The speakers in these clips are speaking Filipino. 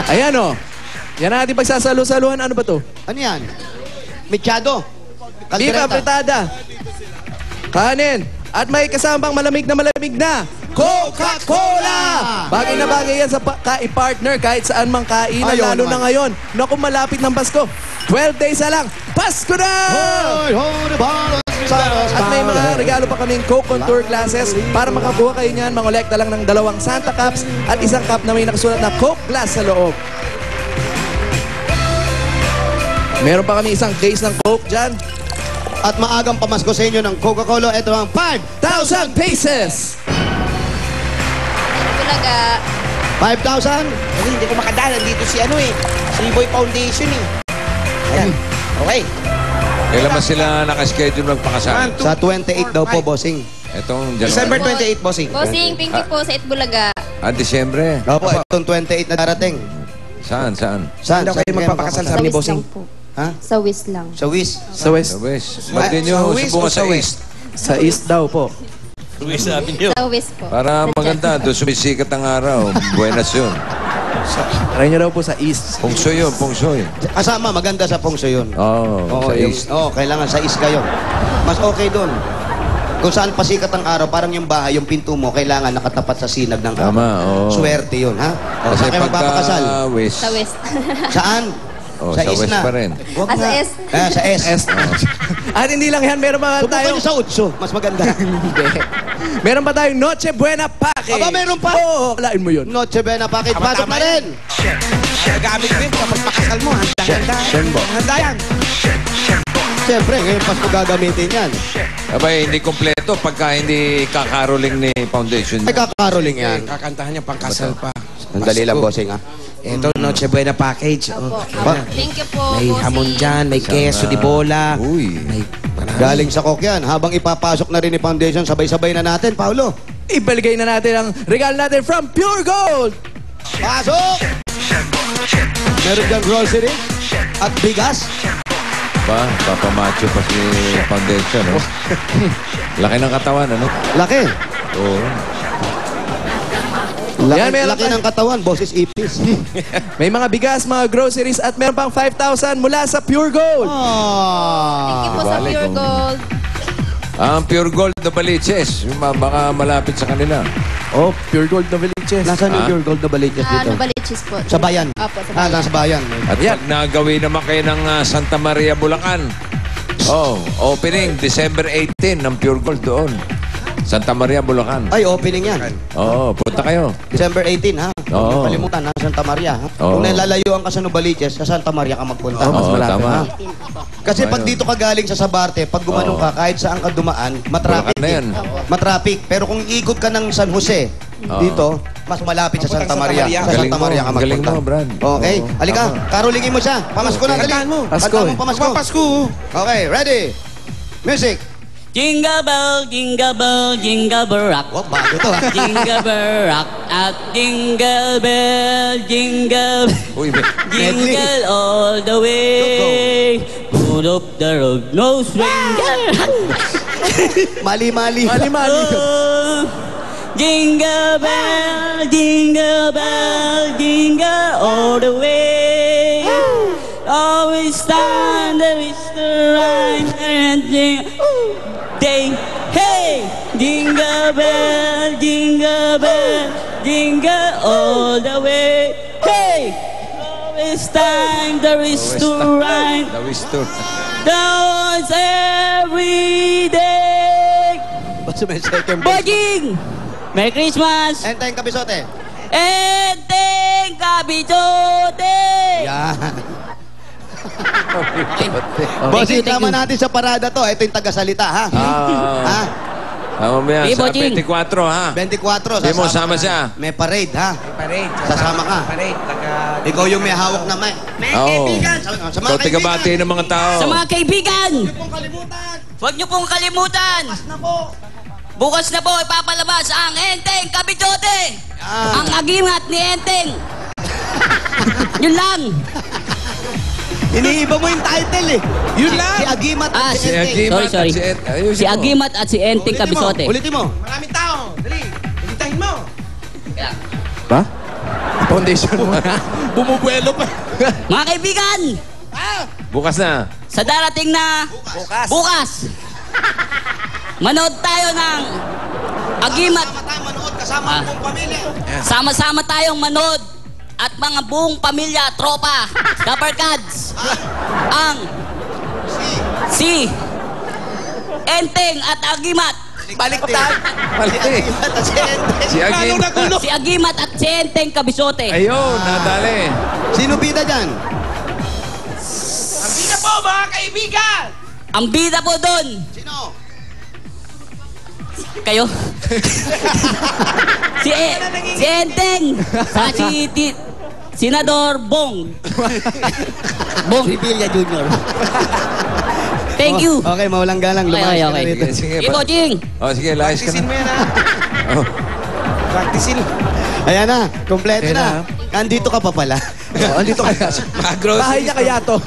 Ayan o. Yan natin pagsasalo-saluhan. Ano ba to? Ano yan? Mechado. Beef apretada. Kanin. At may kasamang malamig na Coca-Cola! Bagay na bagay yan sa partner kahit saan mang kainan, lalo na ngayon. Naku, malapit ng Pasko. 12 days na lang. Pasko na! At may mga regalo pa kaming Coke Contour glasses. Para makakuha kayo niyan, mangolekta lang ng 2 Santa Cups at 1 cup na may nakasulat na Coke glass sa loob. Meron pa kami 1 case ng Coke dyan. At maagang pamasko sa inyo ng Coca-Cola. Ito ang 5,000 pesos! Bulaga. 5,000? Hindi ko makadala. Dito si si Boy Foundation Ayan. Okay. Kailan ba sila nakaschedule magpakasal? Sa 28 daw po, bossing. Itong January. December 28, bossing. Bossing, thank you po sa Itbulaga. Disyembre. Opo, itong 28 na darating. Saan? Saan daw kayo magpapakasal Sa sabi ni West bossing? lang po. Ha? Sa West lang. Sa WIS? Sa West. Sa West. Ba't din nyo subukan sa East? Sa East daw po. Sa West po. Para maganda, doon sumisikat ang araw. Buenas yun. Try nyo daw po sa East. Pungsoy yun, pungsoy. Kasama, maganda sa pungso yun. Oo, sa East. Kailangan sa East kayo. Mas okay doon. Kung saan pasikat ang araw, parang yung bahay, yung pinto mo, kailangan nakatapat sa sinag ng araw. Tama, oo. Swerte yun, ha? Kasi Saan kayo magpapakasal? West. Sa West. Saan? Sa West pa rin. Sa S. Sa S. At hindi lang yan, meron pa Subukan tayong... nyo sa Utso, mas maganda. Meron pa tayong Noche Buena Package. Aba, meron pa? Oo, kalain mo yun. Noche Buena Package, pasok na rin. Gamit din kapag pakasal mo. Handa yan. Siyempre, ngayon Pasko gagamitin yan. Abay, hindi kompleto pagka hindi kakaroling ni Foundation. Ay, kakaroling yan. Kakantahan niya pangkasal pa. Sandali lang, bossing, ha? Ito, Noche Buena Package. Thank you po, May bossing. hamon dyan, may queso di bola. Uy. May Galing sa Kok yan. Habang ipapasok na rin ni Foundation, sabay-sabay na natin, Paolo. Ibaligay na natin ang regalo natin from Pure Gold. Pasok! Meron dyan grocery at bigas. Papamacho pa si Foundation, no? Laki ng katawan, ano? Laki. Oo. Laki ng katawan, boses ipis. May mga bigas, mga groceries at meron pang 5,000 mula sa Pure Gold. Thank you po sa Pure Gold. Ang Pure Gold na Baliches, baka malapit sa kanila. Oh, Pure Gold na Veliches. Nasaan yung Pure Gold na baliches dito? Novaliches po. Sa bayan? Opo, sa bayan. Nasa bayan. At pag nagawin naman kayo ng Santa Maria, Bulacan, opening December 18 ng Pure Gold doon. Santa Maria, Bulacan. Ay, opening yan. Punta kayo. December 18, ha? Huwag Oo. kalimutan, ha? Santa Maria, ha? Oo. Kung nalalayuan ka sa Novaliches, sa Santa Maria ka magpunta. Mas malapit, tama. ha? Kasi pag dito ka galing sa Sabarte, pag gumanong ka, kahit saan ka dumaan, matraffic. Bulacan na yan. Matraffic. Pero kung ikot ka ng San Jose, dito, mas malapit sa Santa Maria. Sa Galing Santa mo, Maria ka galing magpunta. mo, Brad. Okay, Oo, halika. tama. Karolingin mo siya. Pamasko na, dali. Pasko, Kanta mo eh. pamasko. Pasko. Okay, ready? Music. Jingle bell, jingle bell rock. Oh, bago to, ha? Jingle bell rock at jingle bell, jingle, Uy, jingle all the way. Put up the road, no stranger. Mali-mali. Mali-mali. Oh, jingle bell, jingle all the way. Always stand there is the right and day. Hey, jingle bell, jingle all the way. Hey, always time there is to ride. Dance every day. Basta may second verse. Bojing! Merry Christmas! Enteng Kabisote. Enteng Kabisote! Yan. Bossing, tama natin sa parada to. Ito yung tagasalita, ha? Ha? Mamaya Hey, sa Bojing. 24, ha? 24. Hindi mo sama siya. May parade, ha? Parade. Sasama ka. Parade. Ikaw yung may hawak na may. Oo. Sa mga Ikaw tigabati ng mga tao. Sa mga kaibigan! Huwag niyo pong kalimutan! Bukas na po ipapalabas ang Enteng Kabisote! Ang agimat ni Enteng! Yun lang! Iniiba mo yung title, eh. Yun lang. Si Agimat at Si si Enteng. Agimat Sorry. at si ayusin Si mo. Agimat at si Enteng Kabisote. Ulitin mo. Maraming tao. Dali. Ibitahin mo. Ba? Foundation muna. Bumubuelo pa. Mga kaibigan, Bukas na. sa darating na bukas, manood tayo ng Agimat. Kasama ang pamilya. Sama-sama tayong manood at mga buong pamilya, tropa, Daparkads, ang si Enteng at Agimat. Baliktad. Mali. Si Agim. Si Agimat at si Enteng Kabisote. Ayun, nadali. Sino bida dyan? Ang bida po, mga kaibigan! Ang bida po doon, Sino? kayo. Si Enteng sa Senador Bong. Bong. Revilla Junior. Thank you. Okay, mawalang galang. Lumayas ka na Okay. rito. Sige, Ibo, Ching. Oh, sige, layas ka Practicein mo na. yan, ha? Practicein. Ayan na, kompleto Ayan na. na. Andito ka pa pala. Oh, andito kaya. Bahay niya kaya to.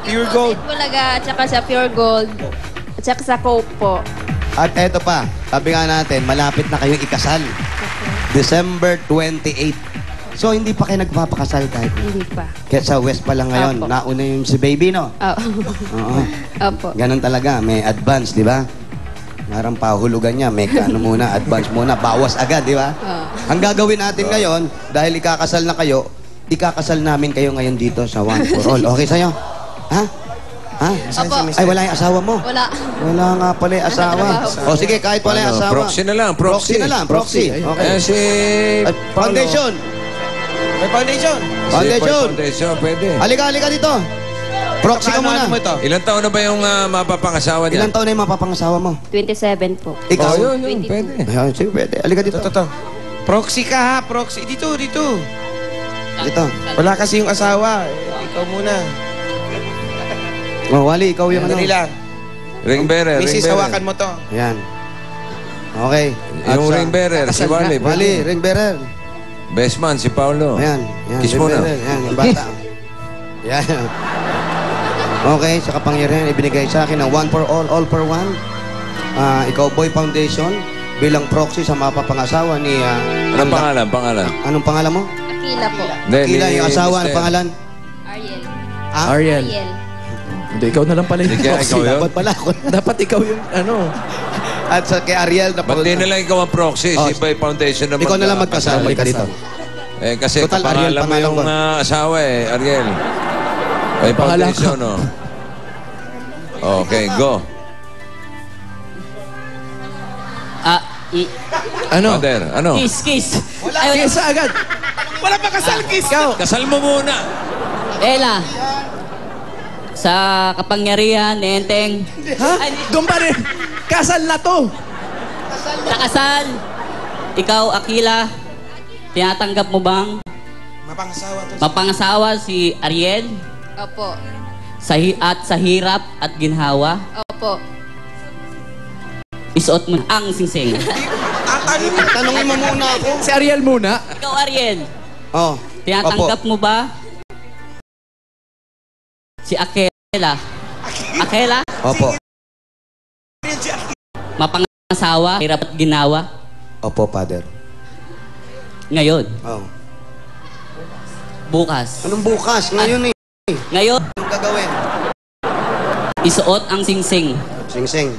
Pure gold. Bulaga, at saka sa Pure Gold, at saka sa Coke po. At eto pa, sabi nga natin, malapit na kayong ikasal. December 28. So, hindi pa kayo nagpapakasal kahit. Hindi pa. Kaya sa West pa lang ngayon, Apo. nauna yung si baby, no? Oo. Opo. Ganun talaga, may advance, di ba? Parang pahulugan niya, may ano muna, advance muna, bawas agad, di ba? Ang gagawin natin ngayon, dahil ikakasal na kayo, ikakasal namin kayo ngayon dito sa One for All. Okay sa'yo? Ha? Ha? Opo. Ay, wala yung asawa mo. Wala. Wala nga pala yung asawa. O sige, kahit wala yung Ano, asawa. proxy na lang, proxy. Na lang, proxy. Okay. Ayan si At Paolo. foundation. May foundation. Foundation. Foundation, pwede. Halika dito. Proxy ka muna. Ano mo ito? Ilang taon na ba yung mapapangasawa niya? Ilang taon na yung mapapangasawa mo? 27 po. Ikaw? Oh, yun, pwede. Ayan, sige, pwede. Halika dito. Ito. Proxy ka, ha? Proxy. Dito. Dito. Wala kasi yung asawa. Ikaw muna. Oh, Wally, ikaw yung ano. Dali lang. Ring bearer, ring Mrs. bearer. hawakan mo to. Ayan. Okay. Yung At sa- ring bearer, si Wally. Wally, ring bearer. Best man, si Paolo. Ayan. Kiss ring mo na. bearer. Ayan, yung bata. Ayan. Okay, sa kapangyarihan, ibinigay sa akin ng One for All for One. Ikaw, Boy Foundation, bilang proxy sa mapapangasawa ni... Anong pangalan? Anong pangalan mo? Akila po. Hindi, Kila, ni yung asawa, Mr. anong pangalan? Ariel. Ariel. Ariel. Hindi, ikaw na lang pala yung Hindi kaya proxy. ikaw yun? Dapat pala ako. Dapat ikaw yung ano. At sa kay Ariel na Ba't di na lang ikaw ang proxy? Oh, Si Boy Foundation naman. Ikaw na lang magkasal. Halika dito. Eh, kasi Total, Ariel, pangalan mo pangalan yung ko. asawa eh, Ariel. Boy Pangalan Foundation, no? Okay, go. Ano? Father, ano? Kiss. Kiss agad. Wala pa kasal, kiss. Ikaw. Kasal mo muna. Ella, sa kapangyarihan ni Enteng, Ha? Doon pa rin. Kasal na to. sa kasal, ikaw, Akila, tinatanggap mo bang Mapangasawa to. mapangasawa si Ariel Opo. sa hirap at ginhawa? Opo. Isuot mo ang singsing. Tanungin mo muna ako. Si Ariel muna. Ikaw, Ariel, Oh. tinatanggap mo ba si Akela? Akela, Opo. mapangasawa, hirap at ginawa Opo, Father. ngayon, Oh. bukas. Anong bukas? Ngayon eh. Ngayon, Anong gagawin? isuot ang singsing. Sing-sing.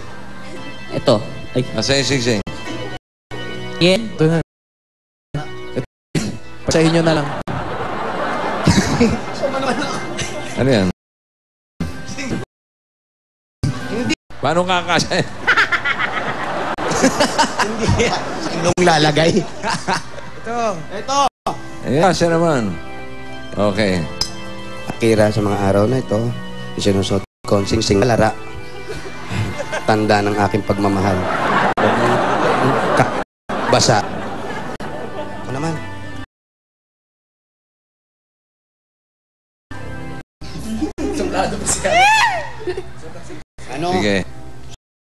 Ito. Ay, Nasa yung sigsing. Ariel, Ito na. Sa inyo na lang. Ano yan? Paano kakasya? Anong lalagay? Ito. Ayan, kasya naman. Okay. Akira, sa mga araw na ito, isinusot ko ang sing-sing na lara. Tanda ng aking pagmamahal. Basa. Ako naman. Ano? Sige.